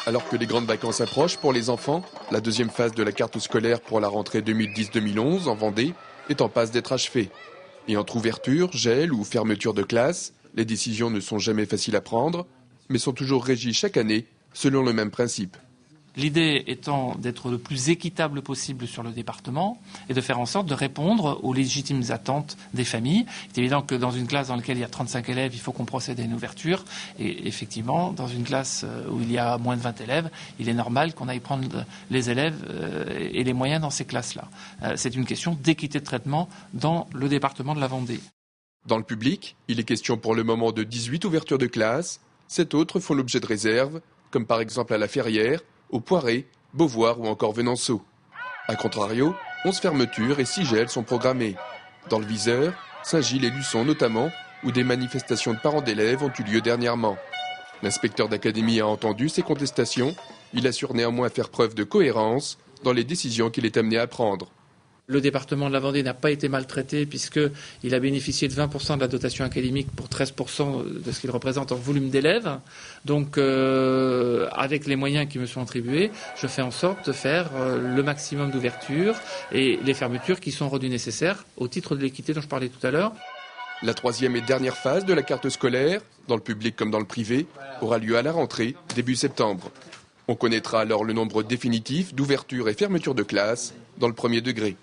Alors que les grandes vacances approchent pour les enfants, la deuxième phase de la carte scolaire pour la rentrée 2010-2011 en Vendée est en passe d'être achevée. Et entre ouverture, gel ou fermeture de classe, les décisions ne sont jamais faciles à prendre, mais sont toujours régies chaque année selon le même principe. L'idée étant d'être le plus équitable possible sur le département et de faire en sorte de répondre aux légitimes attentes des familles. C'est évident que dans une classe dans laquelle il y a 35 élèves, il faut qu'on procède à une ouverture. Et effectivement, dans une classe où il y a moins de 20 élèves, il est normal qu'on aille prendre les élèves et les moyens dans ces classes-là. C'est une question d'équité de traitement dans le département de la Vendée. Dans le public, il est question pour le moment de 18 ouvertures de classe. 7 autres font l'objet de réserves, comme par exemple à la Ferrière, au Poiré, Beauvoir ou encore Venanceau. A contrario, 11 fermetures et 6 gels sont programmés. Dans le viseur, Saint-Gilles et Luçon notamment, où des manifestations de parents d'élèves ont eu lieu dernièrement. L'inspecteur d'académie a entendu ces contestations. Il assure néanmoins faire preuve de cohérence dans les décisions qu'il est amené à prendre. Le département de la Vendée n'a pas été maltraité puisqu'il a bénéficié de 20% de la dotation académique pour 13% de ce qu'il représente en volume d'élèves. Donc, avec les moyens qui me sont attribués, je fais en sorte de faire le maximum d'ouverture et les fermetures qui sont rendues nécessaires au titre de l'équité dont je parlais tout à l'heure. La troisième et dernière phase de la carte scolaire, dans le public comme dans le privé, aura lieu à la rentrée, début septembre. On connaîtra alors le nombre définitif d'ouvertures et fermetures de classes dans le premier degré.